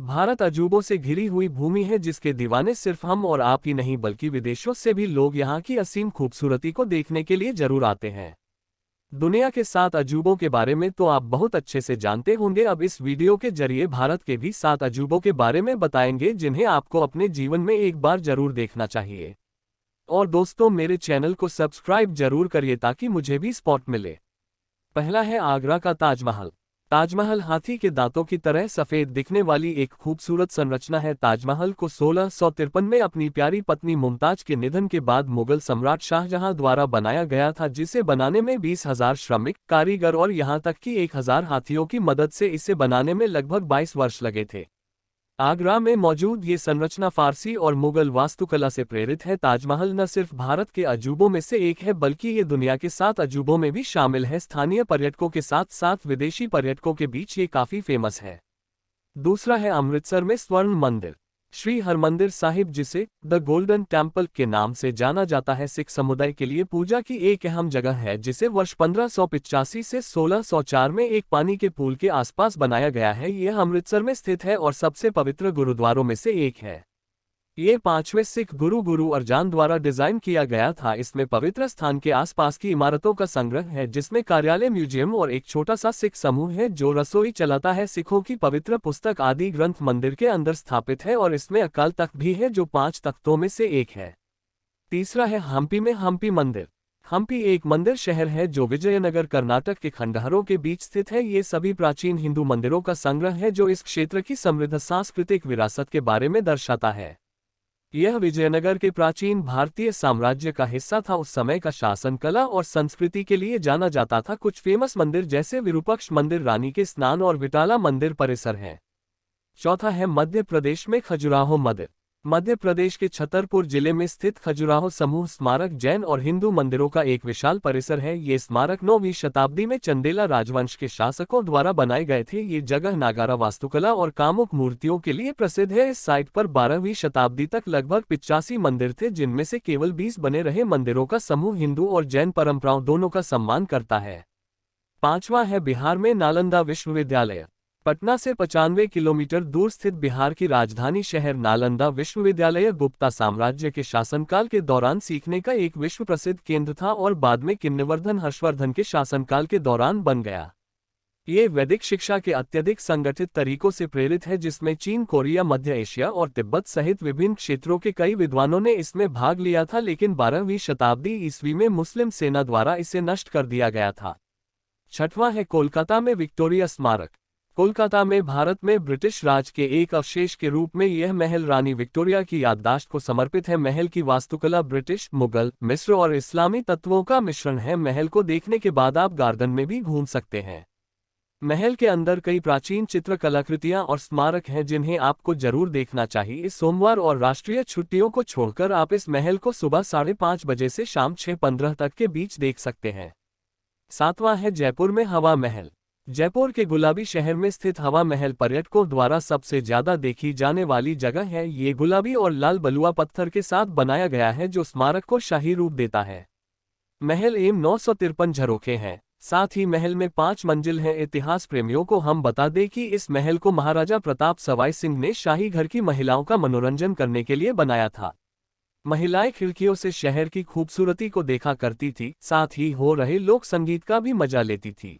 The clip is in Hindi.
भारत अजूबों से घिरी हुई भूमि है जिसके दीवाने सिर्फ हम और आप ही नहीं बल्कि विदेशों से भी लोग यहाँ की असीम खूबसूरती को देखने के लिए जरूर आते हैं। दुनिया के 7 अजूबों के बारे में तो आप बहुत अच्छे से जानते होंगे। अब इस वीडियो के जरिए भारत के भी 7 अजूबों के बारे में बताएंगे जिन्हें आपको अपने जीवन में एक बार जरूर देखना चाहिए। और दोस्तों, मेरे चैनल को सब्सक्राइब जरूर करिए ताकि मुझे भी सपोर्ट मिले। पहला है आगरा का ताजमहल। ताजमहल हाथी के दांतों की तरह सफेद दिखने वाली एक खूबसूरत संरचना है। ताजमहल को 1653 में अपनी प्यारी पत्नी मुमताज के निधन के बाद मुगल सम्राट शाहजहां द्वारा बनाया गया था, जिसे बनाने में 20,000 श्रमिक, कारीगर और यहां तक कि 1,000 हाथियों की मदद से इसे बनाने में लगभग 22 वर्ष लगे थे। आगरा में मौजूद ये संरचना फारसी और मुगल वास्तुकला से प्रेरित है। ताजमहल न सिर्फ भारत के अजूबों में से एक है बल्कि ये दुनिया के 7 अजूबों में भी शामिल है। स्थानीय पर्यटकों के साथ साथ विदेशी पर्यटकों के बीच ये काफी फेमस है। दूसरा है अमृतसर में स्वर्ण मंदिर। श्री हरमंदिर साहिब, जिसे द गोल्डन टेम्पल के नाम से जाना जाता है, सिख समुदाय के लिए पूजा की एक अहम जगह है, जिसे वर्ष 1585 से 1604 में एक पानी के पूल के आसपास बनाया गया है। यह अमृतसर में स्थित है और सबसे पवित्र गुरुद्वारों में से एक है। ये 5वें सिख गुरु अर्जन द्वारा डिजाइन किया गया था। इसमें पवित्र स्थान के आसपास की इमारतों का संग्रह है, जिसमें कार्यालय, म्यूजियम और एक छोटा सा सिख समूह है जो रसोई चलाता है। सिखों की पवित्र पुस्तक आदि ग्रंथ मंदिर के अंदर स्थापित है और इसमें अकाल तख्त भी है जो 5 तख्तों में से एक है। तीसरा है हम्पी में हम्पी मंदिर। हम्पी एक मंदिर शहर है जो विजयनगर, कर्नाटक के खंडहरों के बीच स्थित है। ये सभी प्राचीन हिंदू मंदिरों का संग्रह है जो इस क्षेत्र की समृद्ध सांस्कृतिक विरासत के बारे में दर्शाता है। यह विजयनगर के प्राचीन भारतीय साम्राज्य का हिस्सा था। उस समय का शासन कला और संस्कृति के लिए जाना जाता था। कुछ फेमस मंदिर जैसे विरूपाक्ष मंदिर, रानी के स्नान और विटाला मंदिर परिसर हैं। चौथा है मध्य प्रदेश में खजुराहो मंदिर। मध्य प्रदेश के छतरपुर जिले में स्थित खजुराहो समूह स्मारक जैन और हिंदू मंदिरों का एक विशाल परिसर है। ये स्मारक 9वीं शताब्दी में चंदेला राजवंश के शासकों द्वारा बनाए गए थे। ये जगह नागारा वास्तुकला और कामुक मूर्तियों के लिए प्रसिद्ध है। इस साइट पर 12वीं शताब्दी तक लगभग 85 मंदिर थे, जिनमें से केवल 20 बने रहे। मंदिरों का समूह हिंदू और जैन परंपराओं दोनों का सम्मान करता है। पांचवा है बिहार में नालंदा विश्वविद्यालय। पटना से 95 किलोमीटर दूर स्थित बिहार की राजधानी शहर नालंदा विश्वविद्यालय गुप्ता साम्राज्य के शासनकाल के दौरान सीखने का एक विश्व प्रसिद्ध केंद्र था और बाद में किन्नवर्धन हर्षवर्धन के शासनकाल के दौरान बन गया। ये वैदिक शिक्षा के अत्यधिक संगठित तरीकों से प्रेरित है, जिसमें चीन, कोरिया, मध्य एशिया और तिब्बत सहित विभिन्न क्षेत्रों के कई विद्वानों ने इसमें भाग लिया था, लेकिन 12वीं शताब्दी ईस्वी में मुस्लिम सेना द्वारा इसे नष्ट कर दिया गया था। छठवां है कोलकाता में विक्टोरिया स्मारक। कोलकाता में भारत में ब्रिटिश राज के एक अवशेष के रूप में यह महल रानी विक्टोरिया की याददाश्त को समर्पित है। महल की वास्तुकला ब्रिटिश, मुगल, मिस्र और इस्लामी तत्वों का मिश्रण है। महल को देखने के बाद आप गार्डन में भी घूम सकते हैं। महल के अंदर कई प्राचीन चित्र कलाकृतियां और स्मारक हैं जिन्हें आपको जरूर देखना चाहिए। इस सोमवार और राष्ट्रीय छुट्टियों को छोड़कर आप इस महल को सुबह 5:30 बजे से शाम 6:15 तक के बीच देख सकते हैं। सातवां है जयपुर में हवा महल। जयपुर के गुलाबी शहर में स्थित हवा महल पर्यटकों द्वारा सबसे ज्यादा देखी जाने वाली जगह है। ये गुलाबी और लाल बलुआ पत्थर के साथ बनाया गया है जो स्मारक को शाही रूप देता है। महल एम 953 झरोखे हैं। साथ ही महल में 5 मंजिल हैं। इतिहास प्रेमियों को हम बता दें कि इस महल को महाराजा प्रताप सवाई सिंह ने शाही घर की महिलाओं का मनोरंजन करने के लिए बनाया था। महिलाएं खिड़कियों से शहर की खूबसूरती को देखा करती थी, साथ ही हो रहे लोक संगीत का भी मजा लेती थी।